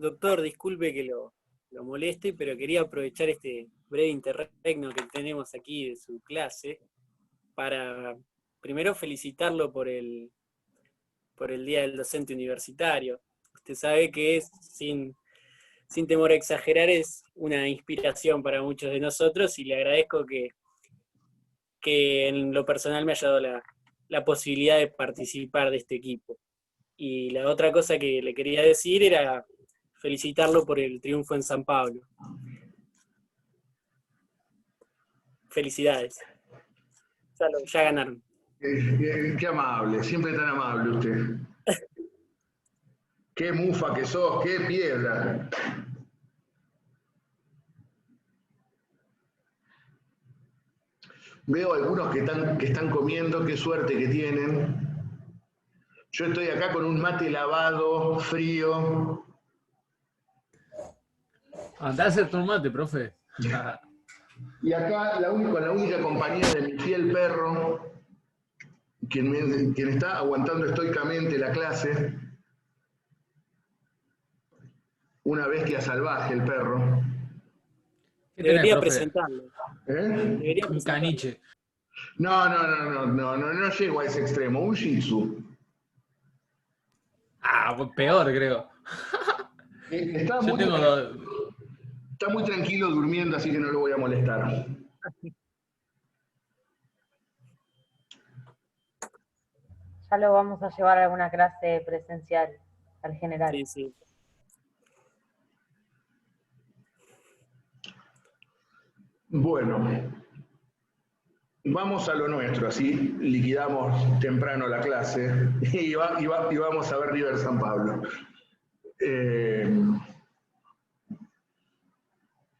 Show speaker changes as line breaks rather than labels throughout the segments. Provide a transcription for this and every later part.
Doctor, disculpe que lo moleste, pero quería aprovechar este breve interregno que tenemos aquí de su clase para primero felicitarlo por el Día del Docente Universitario. Usted sabe que es, sin temor a exagerar, es una inspiración para muchos de nosotros y le agradezco que en lo personal me haya dado la posibilidad de participar de este equipo. Y la otra cosa que le quería decir era felicitarlo por el triunfo en San Pablo. Felicidades. Ya ganaron.
Qué amable, siempre tan amable usted. Qué mufa que sos, qué piedra. Veo algunos que están comiendo, qué suerte que tienen. Yo estoy acá con un mate lavado, frío.
Andá a hacer tu mate, profe.
Y acá con la única compañía de mi fiel perro, quien está aguantando estoicamente la clase, una bestia salvaje el perro.
Debería presentarlo.
Debería
un caniche.
No llego a ese extremo, un shih tzu.
Peor creo.
Está muy tranquilo durmiendo, así que no lo voy a molestar.
Ya lo vamos a llevar a alguna clase presencial, al general.
Sí.
Bueno, vamos a lo nuestro, así liquidamos temprano la clase y vamos a ver River San Pablo.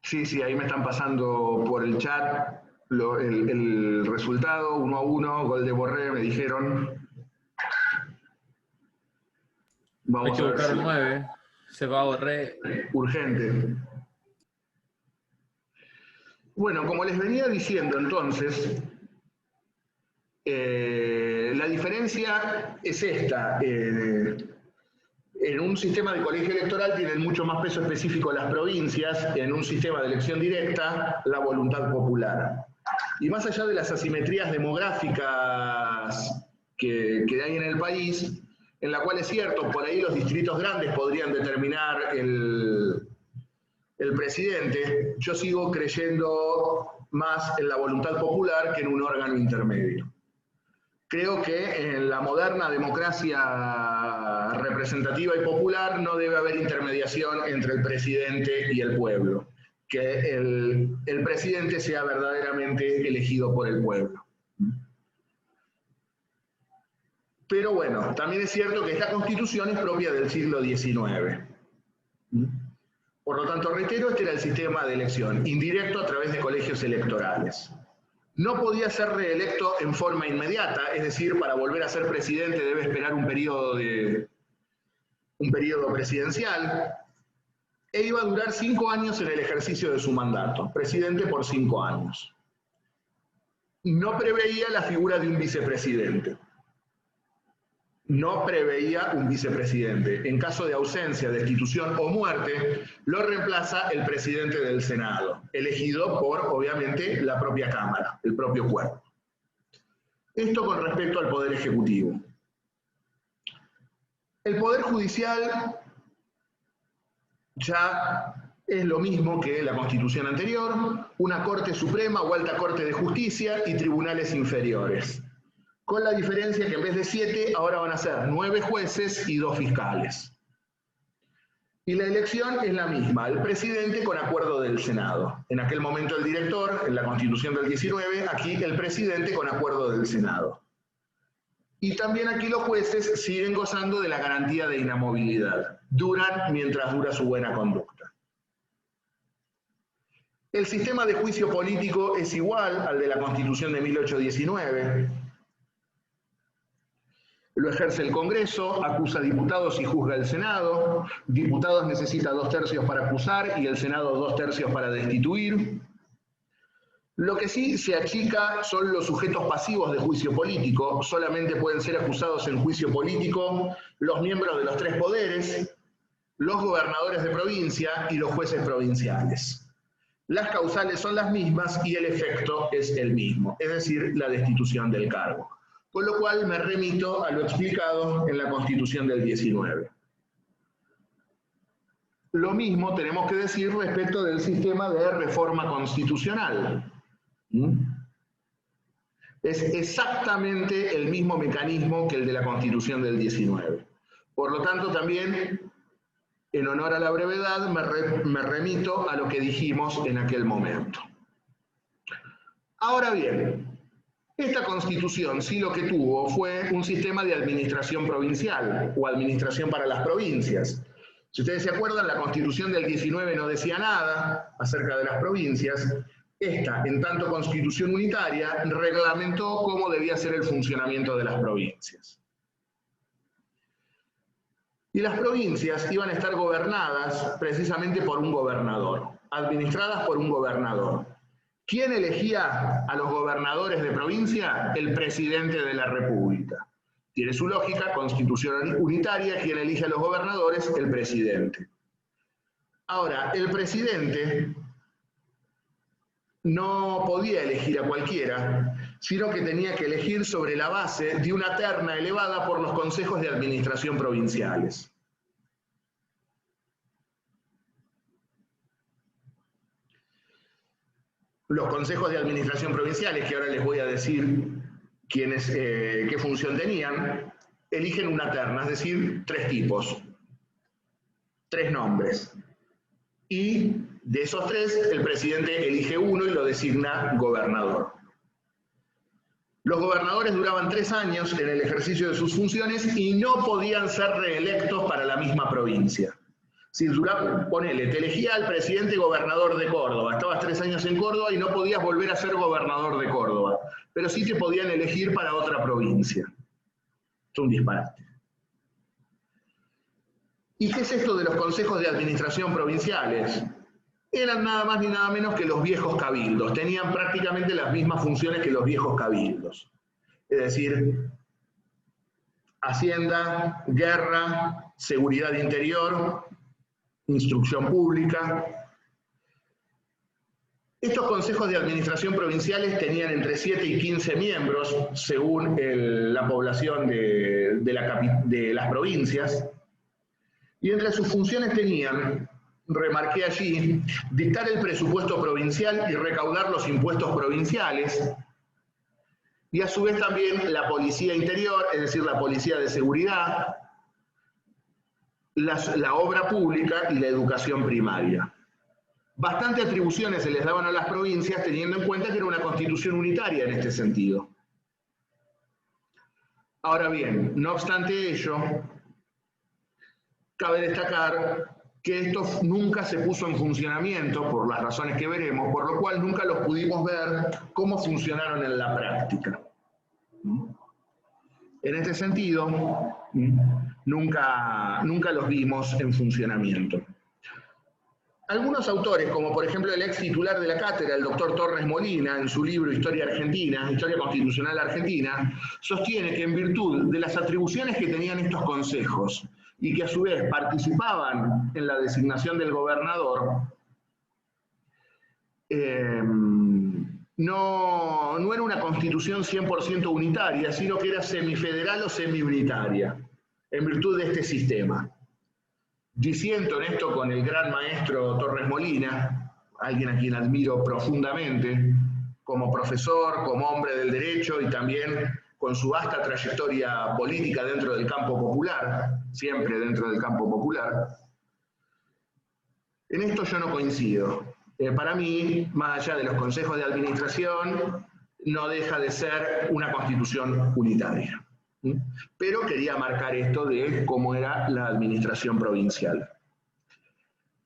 Sí, ahí me están pasando por el chat el resultado, 1-1, gol de Borré, me dijeron.
Hay que buscar 9, se va a Borré.
Urgente. Bueno, como les venía diciendo entonces, la diferencia es esta. En un sistema de colegio electoral tienen mucho más peso específico las provincias, en un sistema de elección directa, la voluntad popular. Y más allá de las asimetrías demográficas que hay en el país, en la cual es cierto, por ahí los distritos grandes podrían determinar el presidente, yo sigo creyendo más en la voluntad popular que en un órgano intermedio. Creo que en la moderna democracia representativa y popular no debe haber intermediación entre el presidente y el pueblo, que el presidente sea verdaderamente elegido por el pueblo. Pero bueno, también es cierto que esta constitución es propia del siglo XIX. Por lo tanto, reitero, este era el sistema de elección, indirecto a través de colegios electorales. No podía ser reelecto en forma inmediata, es decir, para volver a ser presidente debe esperar un periodo presidencial, e iba a durar 5 años en el ejercicio de su mandato, presidente por 5 años. No preveía la figura de un vicepresidente. No preveía un vicepresidente. En caso de ausencia, destitución o muerte, lo reemplaza el presidente del Senado, elegido por, obviamente, la propia Cámara, el propio cuerpo. Esto con respecto al Poder Ejecutivo. El Poder Judicial ya es lo mismo que la Constitución anterior, una Corte Suprema o Alta Corte de Justicia y tribunales inferiores. Con la diferencia que en vez de 7, ahora van a ser 9 jueces y 2 fiscales. Y la elección es la misma, el presidente con acuerdo del Senado. En aquel momento el director, en la Constitución del 19, aquí el presidente con acuerdo del Senado. Y también aquí los jueces siguen gozando de la garantía de inamovilidad. Duran mientras dura su buena conducta. El sistema de juicio político es igual al de la Constitución de 1819. Lo ejerce el Congreso, acusa diputados y juzga el Senado. Diputados necesita 2/3 para acusar y el Senado 2/3 para destituir. Lo que sí se achica son los sujetos pasivos de juicio político. Solamente pueden ser acusados en juicio político los miembros de los 3 poderes, los gobernadores de provincia y los jueces provinciales. Las causales son las mismas y el efecto es el mismo, es decir, la destitución del cargo. Con lo cual me remito a lo explicado en la Constitución del 19. Lo mismo tenemos que decir respecto del sistema de reforma constitucional. Es exactamente el mismo mecanismo que el de la Constitución del 19. Por lo tanto, también, en honor a la brevedad, me remito a lo que dijimos en aquel momento. Ahora bien, esta Constitución sí lo que tuvo fue un sistema de administración provincial, o administración para las provincias. Si ustedes se acuerdan, la Constitución del 19 no decía nada acerca de las provincias. Esta, en tanto Constitución unitaria, reglamentó cómo debía ser el funcionamiento de las provincias. Y las provincias iban a estar gobernadas precisamente por un gobernador, administradas por un gobernador. ¿Quién elegía a los gobernadores de provincia? El presidente de la República. Tiene su lógica, Constitución unitaria, quien elige a los gobernadores, el presidente. Ahora, el presidente no podía elegir a cualquiera, sino que tenía que elegir sobre la base de una terna elevada por los consejos de administración provinciales. Los consejos de administración provinciales, que ahora les voy a decir qué función tenían, eligen una terna, es decir, 3 tipos, 3 nombres. Y de esos 3, el presidente elige uno y lo designa gobernador. Los gobernadores duraban 3 años en el ejercicio de sus funciones y no podían ser reelectos para la misma provincia. Si ponele, te elegía al presidente gobernador de Córdoba, estabas 3 años en Córdoba y no podías volver a ser gobernador de Córdoba, pero sí te podían elegir para otra provincia. Es un disparate. ¿Y qué es esto de los consejos de administración provinciales? Eran nada más ni nada menos que los viejos cabildos, tenían prácticamente las mismas funciones que los viejos cabildos. Es decir, Hacienda, Guerra, Seguridad Interior, Instrucción Pública. Estos consejos de administración provinciales tenían entre 7 y 15 miembros, según la población de las provincias, y entre sus funciones tenían, remarqué allí, dictar el presupuesto provincial y recaudar los impuestos provinciales, y a su vez también la policía interior, es decir, la policía de seguridad, la obra pública y la educación primaria. Bastantes atribuciones se les daban a las provincias, teniendo en cuenta que era una constitución unitaria en este sentido. Ahora bien, no obstante ello, cabe destacar que esto nunca se puso en funcionamiento, por las razones que veremos, por lo cual nunca los pudimos ver cómo funcionaron en la práctica. En este sentido, nunca los vimos en funcionamiento. Algunos autores, como por ejemplo el ex titular de la cátedra, el doctor Torres Molina, en su libro Historia Argentina, Historia Constitucional Argentina, sostiene que en virtud de las atribuciones que tenían estos consejos y que a su vez participaban en la designación del gobernador, no era una constitución 100% unitaria, sino que era semifederal o semiunitaria, en virtud de este sistema. Disiento en esto con el gran maestro Torres Molina, alguien a quien admiro profundamente, como profesor, como hombre del derecho y también con su vasta trayectoria política dentro del campo popular, siempre dentro del campo popular. En esto yo no coincido. Para mí, más allá de los consejos de administración, no deja de ser una constitución unitaria. Pero quería marcar esto de cómo era la administración provincial.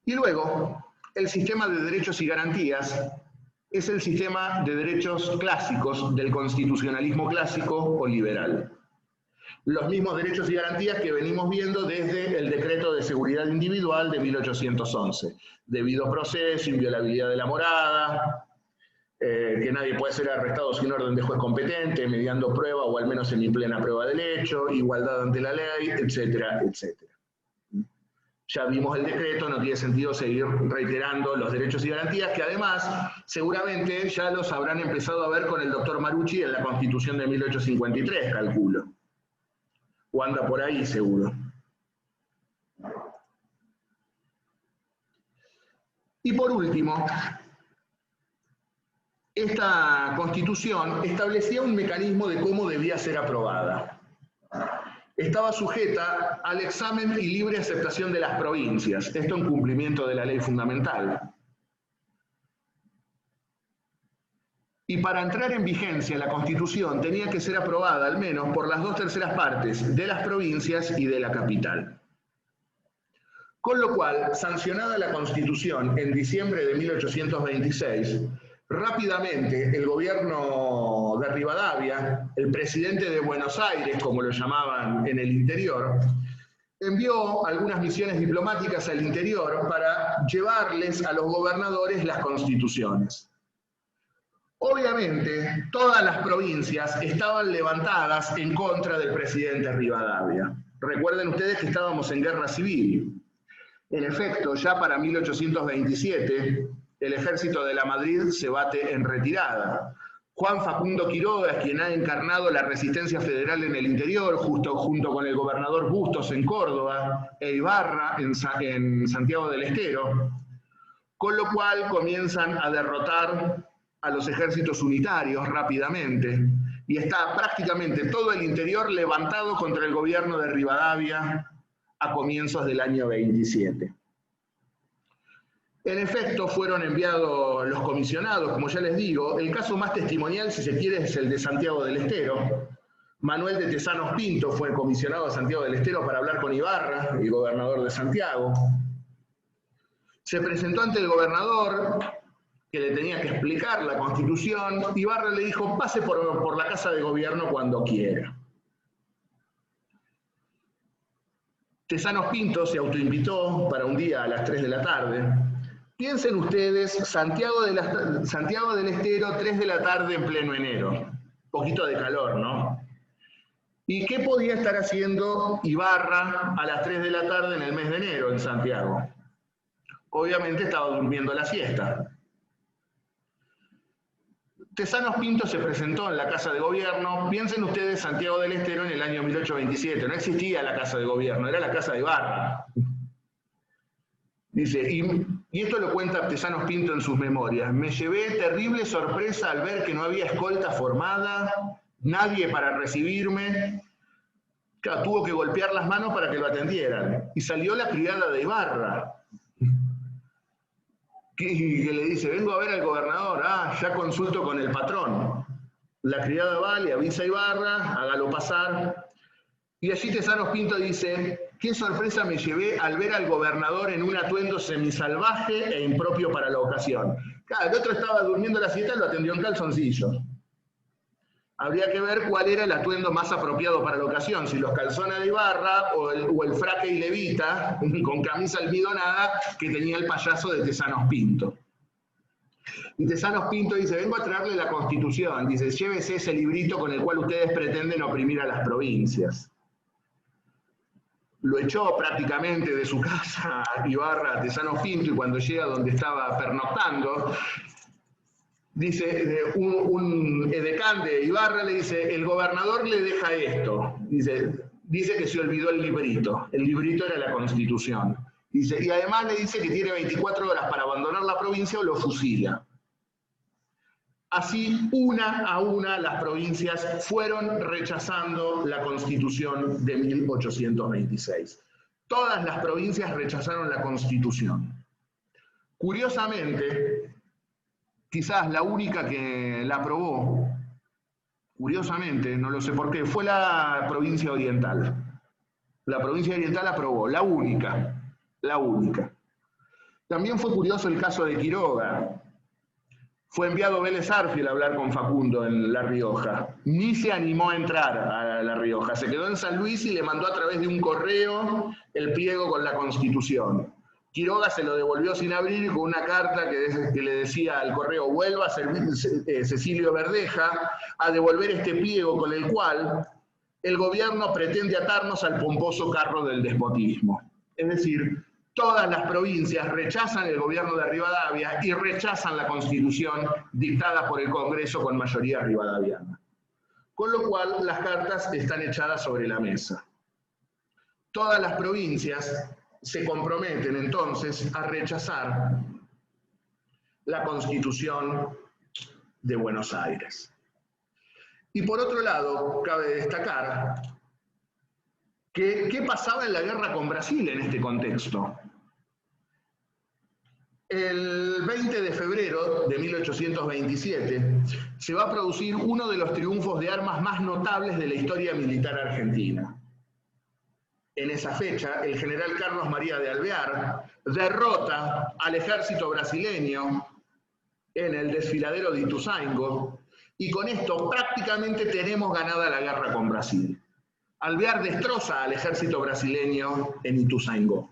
Y luego, el sistema de derechos y garantías es el sistema de derechos clásicos del constitucionalismo clásico o liberal. Los mismos derechos y garantías que venimos viendo desde el Decreto de Seguridad Individual de 1811. Debido proceso, inviolabilidad de la morada, que nadie puede ser arrestado sin orden de juez competente, mediando prueba o al menos semiplena prueba del hecho, igualdad ante la ley, etcétera, etcétera. Ya vimos el decreto, no tiene sentido seguir reiterando los derechos y garantías, que además seguramente ya los habrán empezado a ver con el doctor Marucci en la Constitución de 1853, calculo. O anda por ahí seguro. Y por último, esta Constitución establecía un mecanismo de cómo debía ser aprobada. Estaba sujeta al examen y libre aceptación de las provincias, esto en cumplimiento de la ley fundamental. Y para entrar en vigencia la Constitución tenía que ser aprobada al menos por las 2/3 partes de las provincias y de la capital. Con lo cual, sancionada la Constitución en diciembre de 1826, rápidamente el gobierno de Rivadavia, el presidente de Buenos Aires, como lo llamaban en el interior, envió algunas misiones diplomáticas al interior para llevarles a los gobernadores las constituciones. Obviamente, todas las provincias estaban levantadas en contra del presidente Rivadavia. Recuerden ustedes que estábamos en guerra civil. En efecto, ya para 1827, el ejército de la Madrid se bate en retirada. Juan Facundo Quiroga es quien ha encarnado la resistencia federal en el interior, junto con el gobernador Bustos en Córdoba e Ibarra en Santiago del Estero, con lo cual comienzan a derrotar a los ejércitos unitarios rápidamente, y está prácticamente todo el interior levantado contra el gobierno de Rivadavia a comienzos del año 27. En efecto, fueron enviados los comisionados, como ya les digo. El caso más testimonial, si se quiere, es el de Santiago del Estero. Manuel de Tesanos Pinto fue comisionado a Santiago del Estero para hablar con Ibarra, el gobernador de Santiago. Se presentó ante el gobernador, que le tenía que explicar la Constitución. Ibarra le dijo, pase por la Casa de Gobierno cuando quiera. Tesanos Pinto se autoinvitó para un día a las 3 de la tarde. Piensen ustedes, Santiago del Estero, 3 de la tarde en pleno enero. Poquito de calor, ¿no? ¿Y qué podía estar haciendo Ibarra a las 3 de la tarde en el mes de enero en Santiago? Obviamente estaba durmiendo la siesta. Tesanos Pinto se presentó en la Casa de Gobierno. Piensen ustedes Santiago del Estero en el año 1827. No existía la Casa de Gobierno, era la Casa de Ibarra. Dice, y esto lo cuenta Tesanos Pinto en sus memorias, me llevé terrible sorpresa al ver que no había escolta formada, nadie para recibirme. Claro, tuvo que golpear las manos para que lo atendieran. Y salió la criada de Ibarra, que le dice, vengo a ver al gobernador, ya consulto con el patrón. La criada va, le avisa a Ibarra, hágalo pasar. Y allí Tesanos Pinto dice, qué sorpresa me llevé al ver al gobernador en un atuendo semisalvaje e impropio para la ocasión. Claro, el otro estaba durmiendo la siesta y lo atendió en calzoncillos. Habría que ver cuál era el atuendo más apropiado para la ocasión, si los calzones de Ibarra o el fraque y levita con camisa almidonada que tenía el payaso de Tesanos Pinto. Y Tesanos Pinto dice, vengo a traerle la Constitución. Dice, llévese ese librito con el cual ustedes pretenden oprimir a las provincias. Lo echó prácticamente de su casa Ibarra a Tesanos Pinto, y cuando llega donde estaba pernoctando, dice, un edecán de Ibarra le dice, el gobernador le deja esto. Dice que se olvidó el librito. El librito era la Constitución. Dice, y además le dice que tiene 24 horas para abandonar la provincia o lo fusila. Así, una a una, las provincias fueron rechazando la Constitución de 1826. Todas las provincias rechazaron la Constitución. Curiosamente, quizás la única que la aprobó, curiosamente, no lo sé por qué, fue la provincia oriental. La provincia oriental aprobó, la única, la única. También fue curioso el caso de Quiroga. Fue enviado Vélez Arfiel a hablar con Facundo en La Rioja. Ni se animó a entrar a La Rioja. Se quedó en San Luis y le mandó a través de un correo el pliego con la Constitución. Quiroga se lo devolvió sin abrir con una carta que le decía al correo, vuelva a Cecilio Verdeja a devolver este pliego con el cual el gobierno pretende atarnos al pomposo carro del despotismo. Es decir, Todas las provincias rechazan el gobierno de Rivadavia y rechazan la constitución dictada por el Congreso con mayoría rivadaviana. Con lo cual, las cartas están echadas sobre la mesa. Todas las provincias se comprometen entonces a rechazar la Constitución de Buenos Aires. Y por otro lado, cabe destacar que ¿qué pasaba en la guerra con Brasil en este contexto? El 20 de febrero de 1827 se va a producir uno de los triunfos de armas más notables de la historia militar argentina. En esa fecha, el general Carlos María de Alvear derrota al ejército brasileño en el desfiladero de Ituzaingó, y con esto prácticamente tenemos ganada la guerra con Brasil. Alvear destroza al ejército brasileño en Ituzaingó.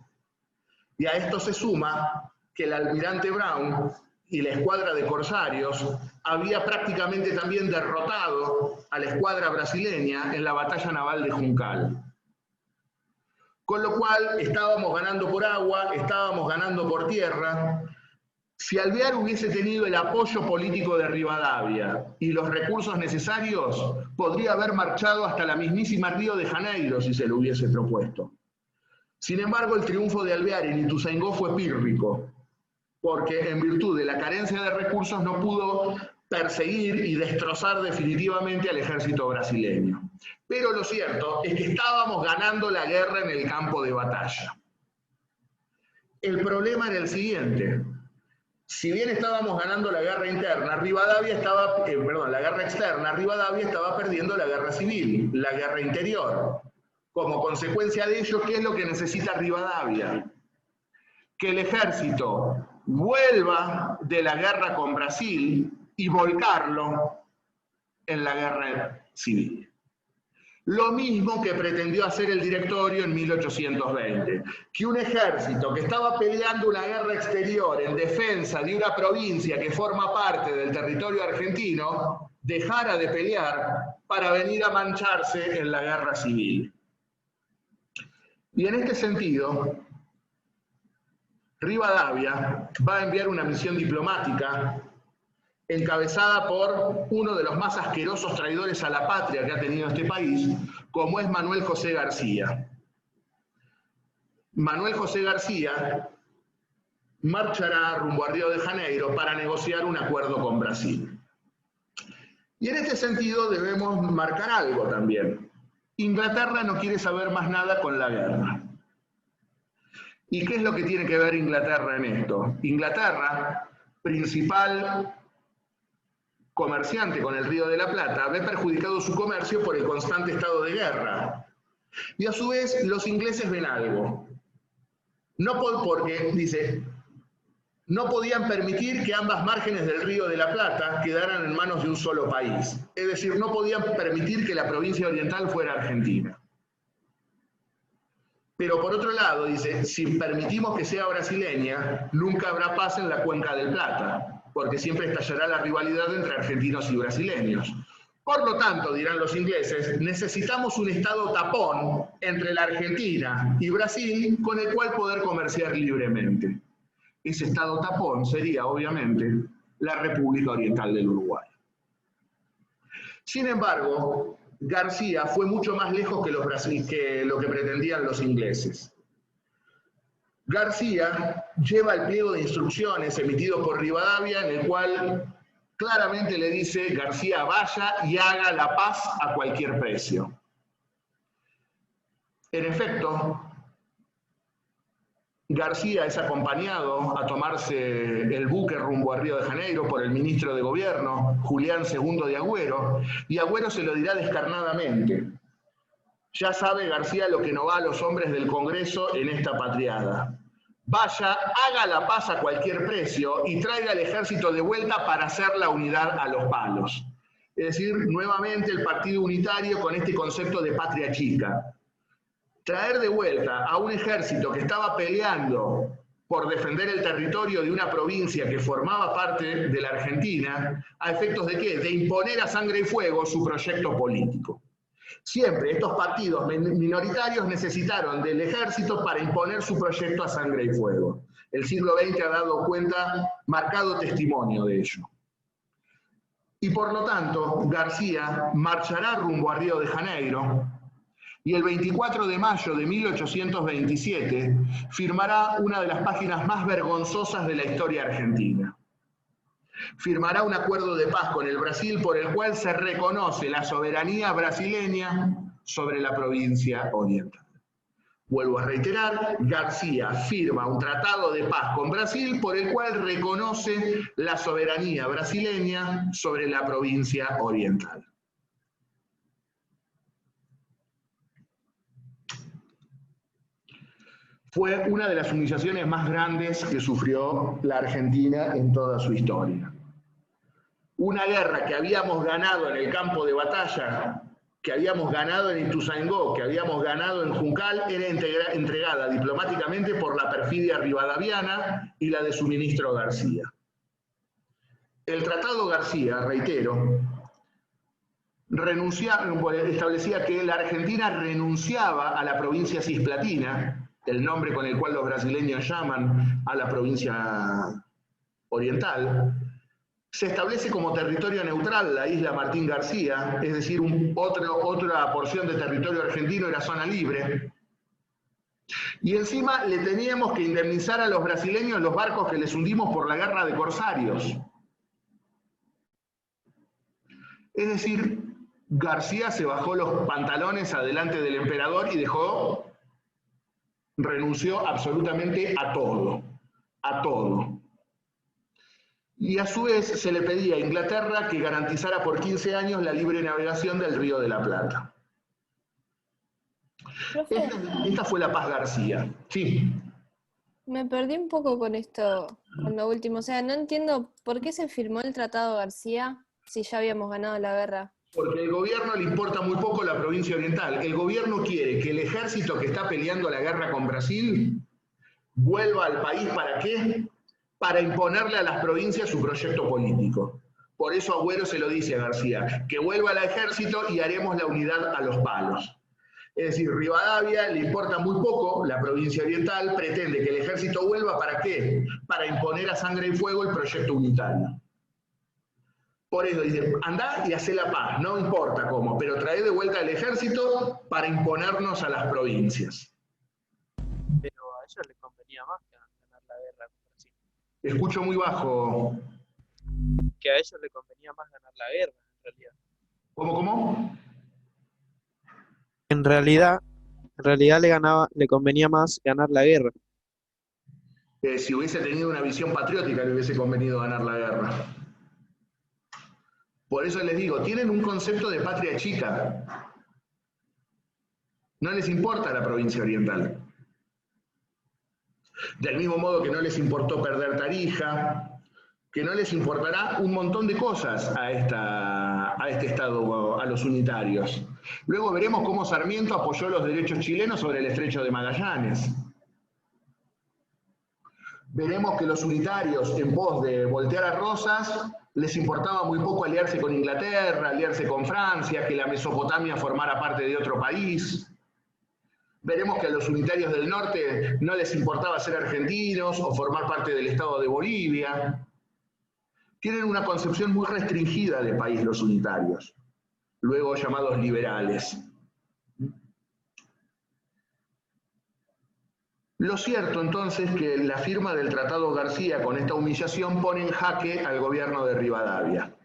Y a esto se suma que el almirante Brown y la escuadra de corsarios había prácticamente también derrotado a la escuadra brasileña en la batalla naval de Juncal. Con lo cual estábamos ganando por agua, estábamos ganando por tierra. Si Alvear hubiese tenido el apoyo político de Rivadavia y los recursos necesarios, podría haber marchado hasta la mismísima Río de Janeiro si se lo hubiese propuesto. Sin embargo, el triunfo de Alvear en Ituzaingó fue pírrico, porque en virtud de la carencia de recursos no pudo perseguir y destrozar definitivamente al ejército brasileño. Pero lo cierto es que estábamos ganando la guerra en el campo de batalla. El problema era el siguiente. Si bien estábamos ganando la guerra interna, la guerra externa, Rivadavia estaba perdiendo la guerra civil, la guerra interior. Como consecuencia de ello, ¿qué es lo que necesita Rivadavia? Que el ejército vuelva de la guerra con Brasil y volcarlo en la guerra civil. Lo mismo que pretendió hacer el Directorio en 1820, que un ejército que estaba peleando una guerra exterior en defensa de una provincia que forma parte del territorio argentino, dejara de pelear para venir a mancharse en la guerra civil. Y en este sentido, Rivadavia va a enviar una misión diplomática encabezada por uno de los más asquerosos traidores a la patria que ha tenido este país, como es Manuel José García. Manuel José García marchará rumbo a Río de Janeiro para negociar un acuerdo con Brasil. Y en este sentido debemos marcar algo también. Inglaterra no quiere saber más nada con la guerra. ¿Y qué es lo que tiene que ver Inglaterra en esto? Inglaterra, principal comerciante con el Río de la Plata, ve perjudicado su comercio por el constante estado de guerra. Y a su vez, los ingleses ven algo. Porque, dice, no podían permitir que ambas márgenes del Río de la Plata quedaran en manos de un solo país. Es decir, no podían permitir que la provincia oriental fuera Argentina. Pero por otro lado, dice, si permitimos que sea brasileña, nunca habrá paz en la Cuenca del Plata, porque siempre estallará la rivalidad entre argentinos y brasileños. Por lo tanto, dirán los ingleses, necesitamos un estado tapón entre la Argentina y Brasil con el cual poder comerciar libremente. Ese estado tapón sería, obviamente, la República Oriental del Uruguay. Sin embargo, García fue mucho más lejos que lo que pretendían los ingleses. García lleva el pliego de instrucciones emitido por Rivadavia, en el cual claramente le dice: García, vaya y haga la paz a cualquier precio. En efecto, García es acompañado a tomarse el buque rumbo a Río de Janeiro por el ministro de Gobierno, Julián II de Agüero, y Agüero se lo dirá descarnadamente. Ya sabe García lo que no va a los hombres del Congreso en esta patriada. Vaya, haga la paz a cualquier precio y traiga al ejército de vuelta para hacer la unidad a los palos. Es decir, nuevamente el partido unitario con este concepto de patria chica. Traer de vuelta a un ejército que estaba peleando por defender el territorio de una provincia que formaba parte de la Argentina, ¿a efectos de qué? De imponer a sangre y fuego su proyecto político. Siempre estos partidos minoritarios necesitaron del ejército para imponer su proyecto a sangre y fuego. El siglo XX ha dado cuenta, marcado testimonio de ello. Y por lo tanto, García marchará rumbo a Río de Janeiro y el 24 de mayo de 1827 firmará una de las páginas más vergonzosas de la historia argentina. Firmará un acuerdo de paz con el Brasil por el cual se reconoce la soberanía brasileña sobre la provincia oriental. Vuelvo a reiterar, García firma un tratado de paz con Brasil por el cual reconoce la soberanía brasileña sobre la provincia oriental. Fue una de las humillaciones más grandes que sufrió la Argentina en toda su historia. Una guerra que habíamos ganado en el campo de batalla, que habíamos ganado en Ituzaingó, que habíamos ganado en Juncal, era entregada diplomáticamente por la perfidia rivadaviana y la de su ministro García. El Tratado García, reitero, establecía que la Argentina renunciaba a la provincia cisplatina, el nombre con el cual los brasileños llaman a la provincia oriental. Se establece como territorio neutral la isla Martín García, es decir, otra porción de territorio argentino era zona libre. Y encima le teníamos que indemnizar a los brasileños los barcos que les hundimos por la guerra de corsarios. Es decir, García se bajó los pantalones adelante del emperador y renunció absolutamente a todo, a todo. Y a su vez se le pedía a Inglaterra que garantizara por 15 años la libre navegación del Río de la Plata. Esta fue la paz García. Sí.
Me perdí un poco con esto, con lo último. O sea, no entiendo por qué se firmó el Tratado García si ya habíamos ganado la guerra.
Porque al gobierno le importa muy poco la provincia oriental. El gobierno quiere que el ejército que está peleando la guerra con Brasil vuelva al país. ¿Para qué? Para imponerle a las provincias su proyecto político. Por eso Agüero se lo dice a García, que vuelva al ejército y haremos la unidad a los palos. Es decir, Rivadavia le importa muy poco la provincia oriental, pretende que el ejército vuelva, ¿para qué? Para imponer a sangre y fuego el proyecto unitario. Por eso dice, andá y hacé la paz, no importa cómo, pero trae de vuelta el ejército para imponernos a las provincias.
Pero a ellos les convenía más ganar la guerra con Brasil.
Escucho muy bajo.
Que a ellos les convenía más ganar la guerra, en realidad.
¿Cómo?
En realidad le convenía más ganar la guerra.
Si hubiese tenido una visión patriótica le hubiese convenido ganar la guerra. Por eso les digo, tienen un concepto de patria chica. No les importa la provincia oriental. Del mismo modo que no les importó perder Tarija, que no les importará un montón de cosas a este Estado, a los unitarios. Luego veremos cómo Sarmiento apoyó los derechos chilenos sobre el estrecho de Magallanes. Veremos que los unitarios, en pos de voltear a Rosas, les importaba muy poco aliarse con Inglaterra, aliarse con Francia, que la Mesopotamia formara parte de otro país. Veremos que a los unitarios del norte no les importaba ser argentinos o formar parte del Estado de Bolivia. Tienen una concepción muy restringida de país los unitarios, luego llamados liberales. Lo cierto entonces que la firma del Tratado García con esta humillación pone en jaque al gobierno de Rivadavia.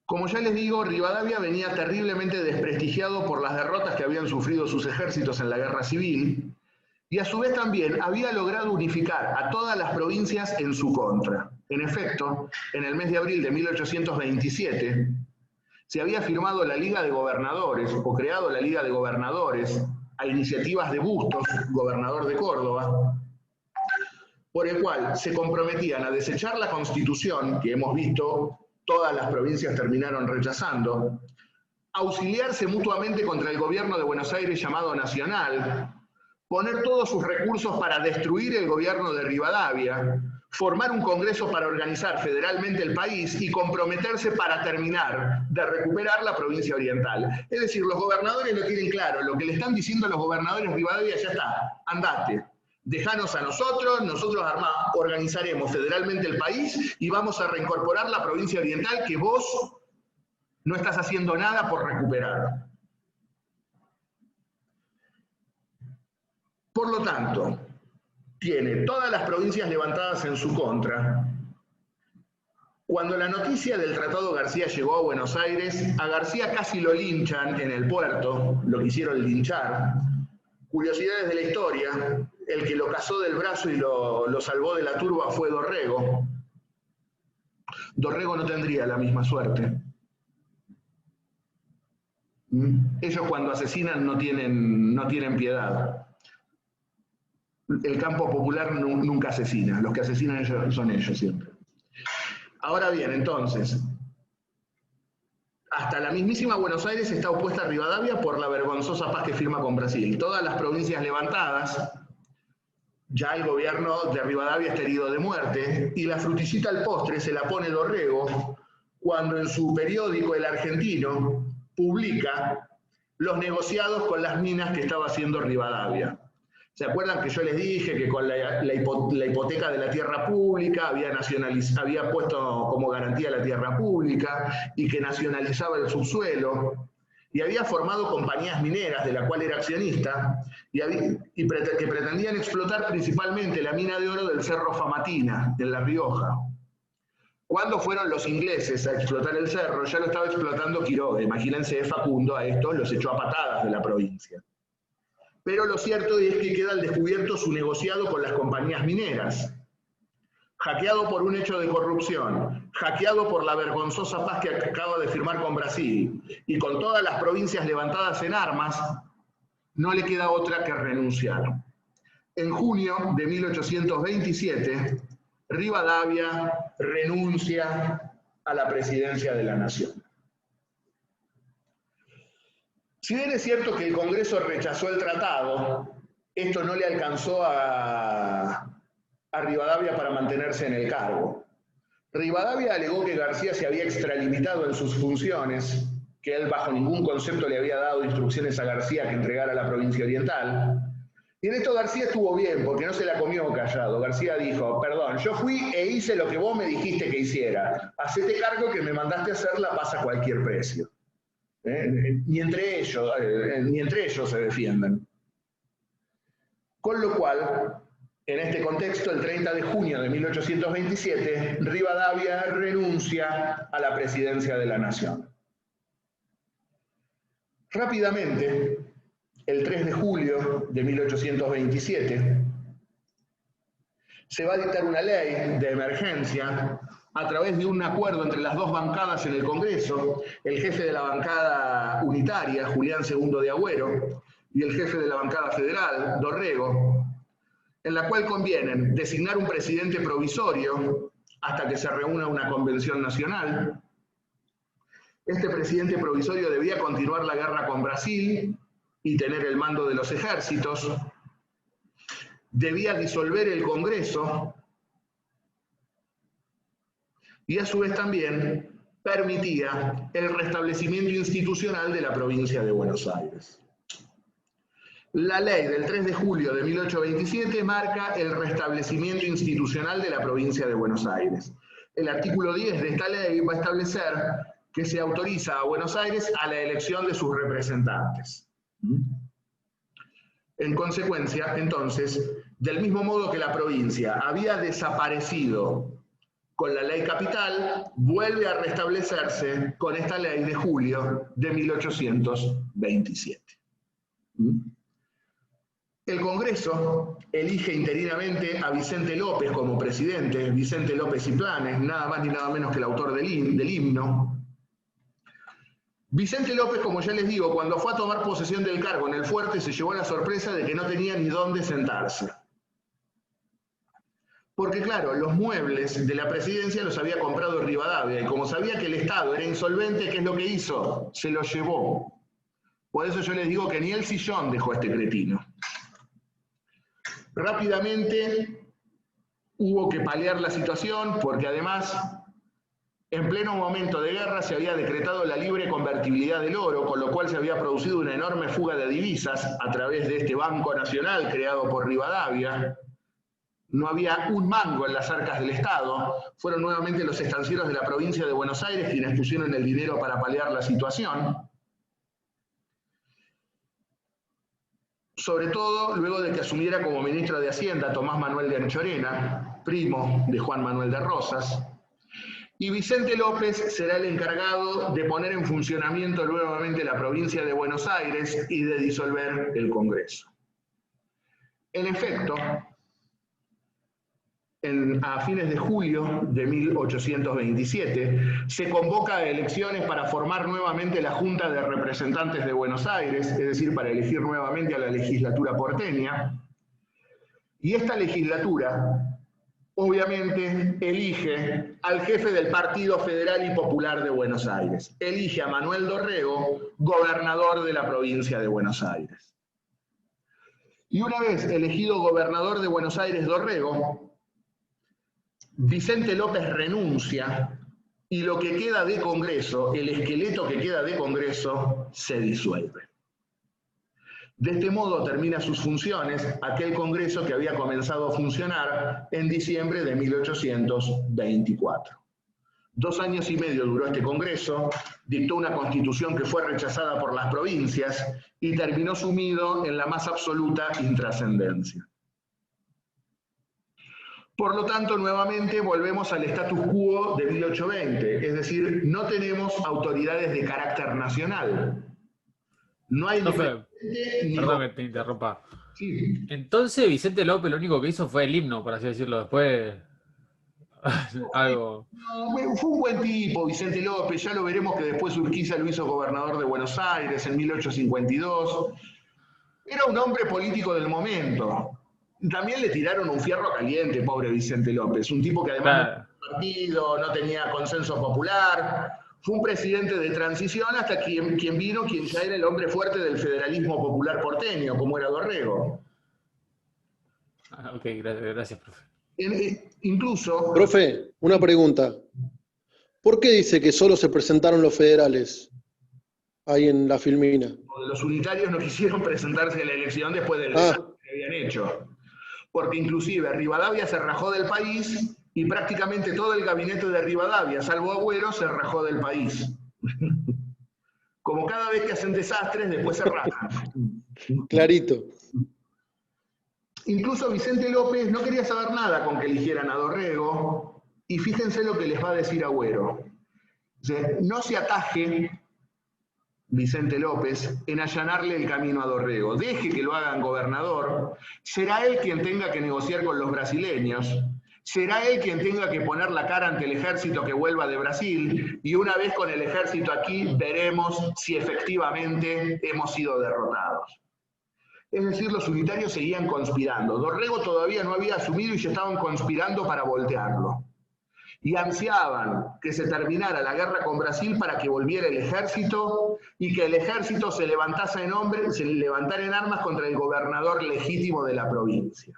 Como ya les digo, Rivadavia venía terriblemente desprestigiado por las derrotas que habían sufrido sus ejércitos en la guerra civil y a su vez también había logrado unificar a todas las provincias en su contra. En efecto, en el mes de abril de 1827 se había firmado la Liga de Gobernadores, o creado la Liga de Gobernadores, a iniciativas de Bustos, gobernador de Córdoba, por el cual se comprometían a desechar la Constitución, que hemos visto todas las provincias terminaron rechazando, auxiliarse mutuamente contra el gobierno de Buenos Aires llamado Nacional, poner todos sus recursos para destruir el gobierno de Rivadavia, formar un congreso para organizar federalmente el país y comprometerse para terminar de recuperar la provincia oriental. Es decir, los gobernadores lo tienen claro, lo que le están diciendo a los gobernadores Rivadavia, ya está, andate, dejanos a nosotros organizaremos federalmente el país y vamos a reincorporar la provincia oriental que vos no estás haciendo nada por recuperar. Por lo tanto, tiene todas las provincias levantadas en su contra. Cuando la noticia del Tratado García llegó a Buenos Aires, a García casi lo linchan en el puerto, lo quisieron linchar. Curiosidades de la historia, el que lo cazó del brazo y lo salvó de la turba fue Dorrego. Dorrego no tendría la misma suerte. Ellos cuando asesinan no tienen piedad. El campo popular nunca asesina, los que asesinan son ellos siempre. Ahora bien, entonces, hasta la mismísima Buenos Aires está opuesta a Rivadavia por la vergonzosa paz que firma con Brasil. Todas las provincias levantadas, ya el gobierno de Rivadavia está herido de muerte, y la frutillita al postre se la pone Dorrego cuando en su periódico El Argentino publica los negociados con las minas que estaba haciendo Rivadavia. ¿Se acuerdan que yo les dije que con la hipoteca de la tierra pública había puesto como garantía la tierra pública y que nacionalizaba el subsuelo? Y había formado compañías mineras, de la cual era accionista, que pretendían explotar principalmente la mina de oro del Cerro Famatina, en La Rioja. Cuando fueron los ingleses a explotar el cerro, ya lo estaba explotando Quiroga. Imagínense, Facundo a estos los echó a patadas de la provincia. Pero lo cierto es que queda al descubierto su negociado con las compañías mineras. Hackeado por un hecho de corrupción, hackeado por la vergonzosa paz que acaba de firmar con Brasil, y con todas las provincias levantadas en armas, no le queda otra que renunciar. En junio de 1827, Rivadavia renuncia a la presidencia de la Nación. Si bien es cierto que el Congreso rechazó el tratado, esto no le alcanzó a Rivadavia para mantenerse en el cargo. Rivadavia alegó que García se había extralimitado en sus funciones, que él bajo ningún concepto le había dado instrucciones a García que entregara la provincia oriental. Y en esto García estuvo bien, porque no se la comió callado. García dijo, perdón, yo fui e hice lo que vos me dijiste que hiciera. Hacete cargo que me mandaste a hacer la paz a cualquier precio. Ni entre ellos se defienden. Con lo cual, en este contexto, el 30 de junio de 1827, Rivadavia renuncia a la presidencia de la Nación. Rápidamente, el 3 de julio de 1827, se va a dictar una ley de emergencia a través de un acuerdo entre las dos bancadas en el Congreso, el jefe de la bancada unitaria, Julián II de Agüero, y el jefe de la bancada federal, Dorrego, en la cual convienen designar un presidente provisorio hasta que se reúna una convención nacional. Este presidente provisorio debía continuar la guerra con Brasil y tener el mando de los ejércitos, debía disolver el Congreso y a su vez también permitía el restablecimiento institucional de la provincia de Buenos Aires. La ley del 3 de julio de 1827 marca el restablecimiento institucional de la provincia de Buenos Aires. El artículo 10 de esta ley va a establecer que se autoriza a Buenos Aires a la elección de sus representantes. En consecuencia, entonces, del mismo modo que la provincia había desaparecido con la ley capital, vuelve a restablecerse con esta ley de julio de 1827. El Congreso elige interinamente a Vicente López como presidente, Vicente López y Planes, nada más ni nada menos que el autor del himno. Vicente López, como ya les digo, cuando fue a tomar posesión del cargo en el fuerte, se llevó la sorpresa de que no tenía ni dónde sentarse. Porque claro, los muebles de la presidencia los había comprado Rivadavia, y como sabía que el Estado era insolvente, ¿qué es lo que hizo? Se los llevó. Por eso yo les digo que ni el sillón dejó este cretino. Rápidamente, hubo que paliar la situación porque además, en pleno momento de guerra, se había decretado la libre convertibilidad del oro, con lo cual se había producido una enorme fuga de divisas a través de este Banco Nacional creado por Rivadavia. No había un mango en las arcas del Estado. Fueron nuevamente los estancieros de la provincia de Buenos Aires quienes pusieron el dinero para paliar la situación. Sobre todo luego de que asumiera como ministro de Hacienda Tomás Manuel de Anchorena, primo de Juan Manuel de Rosas, y Vicente López será el encargado de poner en funcionamiento nuevamente la provincia de Buenos Aires y de disolver el Congreso. En efecto, a fines de julio de 1827, se convoca a elecciones para formar nuevamente la Junta de Representantes de Buenos Aires, es decir, para elegir nuevamente a la legislatura porteña. Y esta legislatura, obviamente, elige al jefe del Partido Federal y Popular de Buenos Aires. Elige a Manuel Dorrego, gobernador de la provincia de Buenos Aires. Y una vez elegido gobernador de Buenos Aires Dorrego, Vicente López renuncia y lo que queda de Congreso, el esqueleto que queda de Congreso, se disuelve. De este modo termina sus funciones aquel Congreso que había comenzado a funcionar en diciembre de 1824. 2 años y medio duró este Congreso, dictó una constitución que fue rechazada por las provincias y terminó sumido en la más absoluta intrascendencia. Por lo tanto, nuevamente volvemos al status quo de 1820, es decir, no tenemos autoridades de carácter nacional. No hay...
Perdón que te interrumpa.
Sí.
Entonces Vicente López lo único que hizo fue el himno, por así decirlo, después... algo...
No, fue un buen tipo Vicente López, ya lo veremos que después Urquiza lo hizo gobernador de Buenos Aires en 1852. Era un hombre político del momento. También le tiraron un fierro caliente, pobre Vicente López, un tipo que además no tenía partido, no tenía consenso popular, fue un presidente de transición hasta quien vino, quien ya era el hombre fuerte del federalismo popular porteño, como era Dorrego.
Ok, gracias, profe.
Incluso...
Profe, una pregunta. ¿Por qué dice que solo se presentaron los federales ahí en la Filmina?
Los unitarios no quisieron presentarse a la elección después del desastre que habían hecho. Porque inclusive Rivadavia se rajó del país y prácticamente todo el gabinete de Rivadavia, salvo Agüero, se rajó del país. Como cada vez que hacen desastres, después se rajan.
Clarito.
Incluso Vicente López no quería saber nada con que eligieran a Dorrego, y fíjense lo que les va a decir Agüero. No se ataje Vicente López en allanarle el camino a Dorrego. Deje que lo hagan gobernador. Será él quien tenga que negociar con los brasileños. Será él quien tenga que poner la cara ante el ejército que vuelva de Brasil. Y una vez con el ejército aquí, veremos si efectivamente hemos sido derrotados. Es decir, los unitarios seguían conspirando. Dorrego todavía no había asumido y ya estaban conspirando para voltearlo. Y ansiaban que se terminara la guerra con Brasil para que volviera el ejército y que el ejército se levantara en armas contra el gobernador legítimo de la provincia.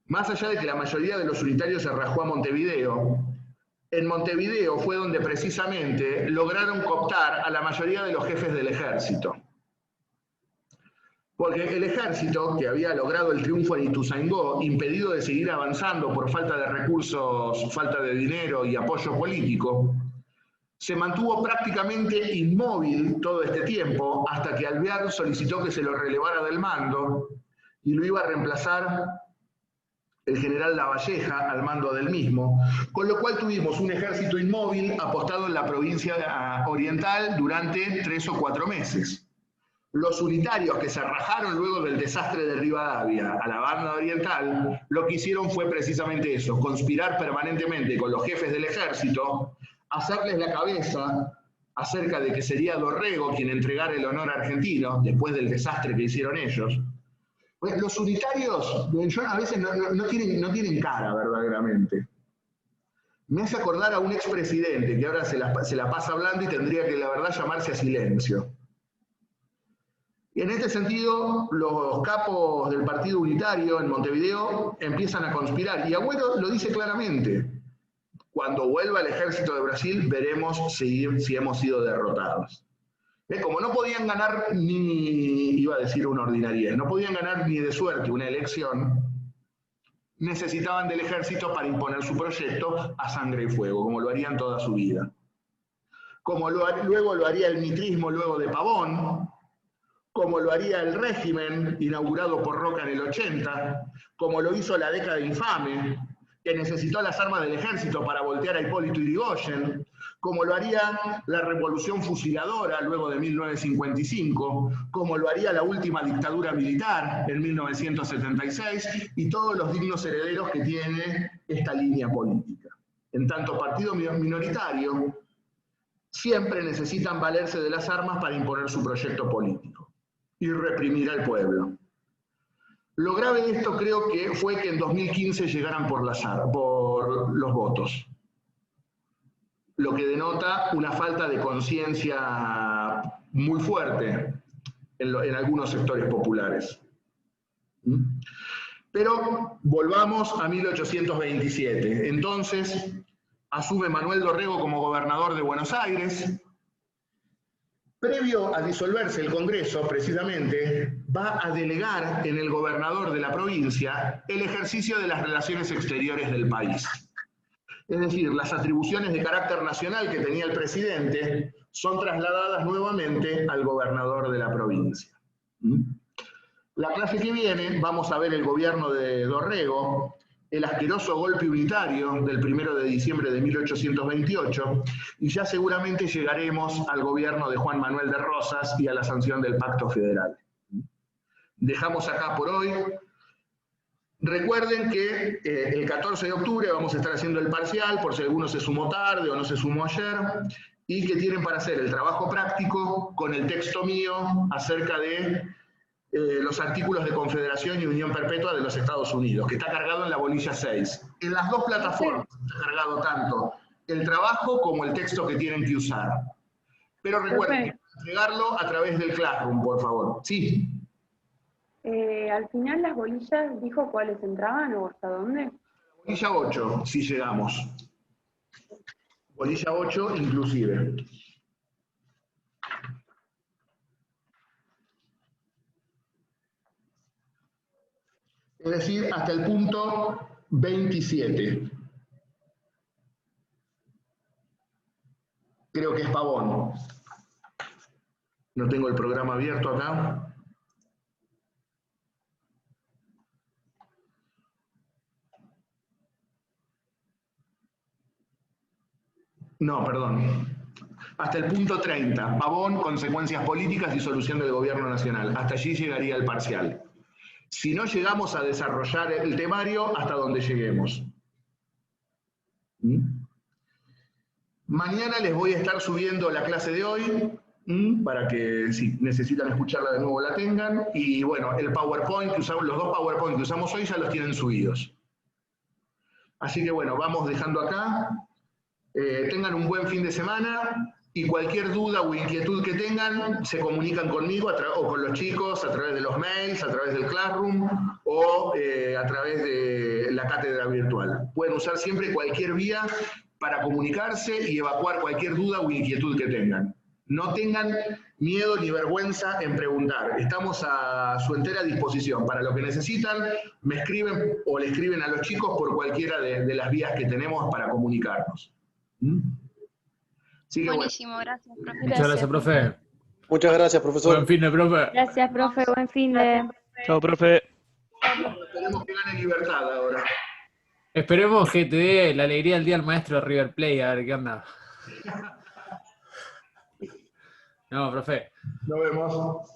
Más allá de que la mayoría de los unitarios se rajó a Montevideo, en Montevideo fue donde precisamente lograron cooptar a la mayoría de los jefes del ejército. Porque el ejército, que había logrado el triunfo en Ituzaingó, impedido de seguir avanzando por falta de recursos, falta de dinero y apoyo político, se mantuvo prácticamente inmóvil todo este tiempo, hasta que Alvear solicitó que se lo relevara del mando y lo iba a reemplazar el general Lavalleja al mando del mismo, con lo cual tuvimos un ejército inmóvil apostado en la provincia oriental durante 3 o 4 meses. Los unitarios que se rajaron luego del desastre de Rivadavia a la banda oriental, lo que hicieron fue precisamente eso, conspirar permanentemente con los jefes del ejército, hacerles la cabeza acerca de que sería Dorrego quien entregara el honor argentino después del desastre que hicieron ellos. Pues los unitarios a veces no tienen cara verdaderamente. Me hace acordar a un expresidente que ahora se la pasa hablando y tendría que la verdad llamarse a silencio. Y en este sentido, los capos del Partido Unitario en Montevideo empiezan a conspirar. Y Agüero lo dice claramente. Cuando vuelva el ejército de Brasil, veremos si hemos sido derrotados. Como no podían ganar iba a decir una ordinariedad, no podían ganar ni de suerte una elección, necesitaban del ejército para imponer su proyecto a sangre y fuego, como lo harían toda su vida. Como luego lo haría el mitrismo luego de Pavón, como lo haría el régimen inaugurado por Roca en el 80, como lo hizo la década infame, que necesitó las armas del ejército para voltear a Hipólito Yrigoyen, como lo haría la revolución fusiladora luego de 1955, como lo haría la última dictadura militar en 1976, y todos los dignos herederos que tiene esta línea política. En tanto partido minoritario, siempre necesitan valerse de las armas para imponer su proyecto político y reprimir al pueblo. Lo grave de esto creo que fue que en 2015 llegaran por los votos, lo que denota una falta de conciencia muy fuerte en algunos sectores populares. Pero volvamos a 1827. Entonces asume Manuel Dorrego como gobernador de Buenos Aires. Previo a disolverse el Congreso, precisamente, va a delegar en el gobernador de la provincia el ejercicio de las relaciones exteriores del país. Es decir, las atribuciones de carácter nacional que tenía el presidente son trasladadas nuevamente al gobernador de la provincia. La clase que viene, vamos a ver el gobierno de Dorrego, el asqueroso golpe unitario del 1 de diciembre de 1828, y ya seguramente llegaremos al gobierno de Juan Manuel de Rosas y a la sanción del Pacto Federal. Dejamos acá por hoy. Recuerden que el 14 de octubre vamos a estar haciendo el parcial, por si alguno se sumó tarde o no se sumó ayer, y que tienen para hacer el trabajo práctico con el texto mío acerca de los artículos de Confederación y Unión Perpetua de los Estados Unidos, que está cargado en la bolilla 6. En las dos plataformas está cargado tanto el trabajo como el texto que tienen que usar. Pero recuerden, entregarlo a través del Classroom, por favor. Sí.
Al final las bolillas, ¿dijo cuáles entraban o hasta dónde?
Bolilla 8, si llegamos. Bolilla 8 inclusive. Es decir, hasta el punto 27. Creo que es Pavón. No tengo el programa abierto acá. No, perdón. Hasta el punto 30. Pavón, consecuencias políticas y solución del gobierno nacional. Hasta allí llegaría el parcial. Si no llegamos a desarrollar el temario, hasta donde lleguemos. Mañana les voy a estar subiendo la clase de hoy, para que si necesitan escucharla de nuevo la tengan. Y bueno, el PowerPoint que usamos, los dos PowerPoint que usamos hoy ya los tienen subidos. Así que bueno, vamos dejando acá. Tengan un buen fin de semana. Y cualquier duda o inquietud que tengan, se comunican conmigo o con los chicos a través de los mails, a través del Classroom o a través de la cátedra virtual. Pueden usar siempre cualquier vía para comunicarse y evacuar cualquier duda o inquietud que tengan. No tengan miedo ni vergüenza en preguntar. Estamos a su entera disposición. Para lo que necesitan, me escriben o le escriben a los chicos por cualquiera de las vías que tenemos para comunicarnos.
Buenísimo, bueno. Gracias, profe.
Muchas gracias, profe.
Muchas gracias, profesor.
Buen fin de, profe.
Gracias, profe. Buen fin de...
Chao, profe.
Esperemos que gane Libertad ahora.
Esperemos que te dé la alegría del día al maestro de River Plate, a ver qué onda. No, profe.
Nos vemos.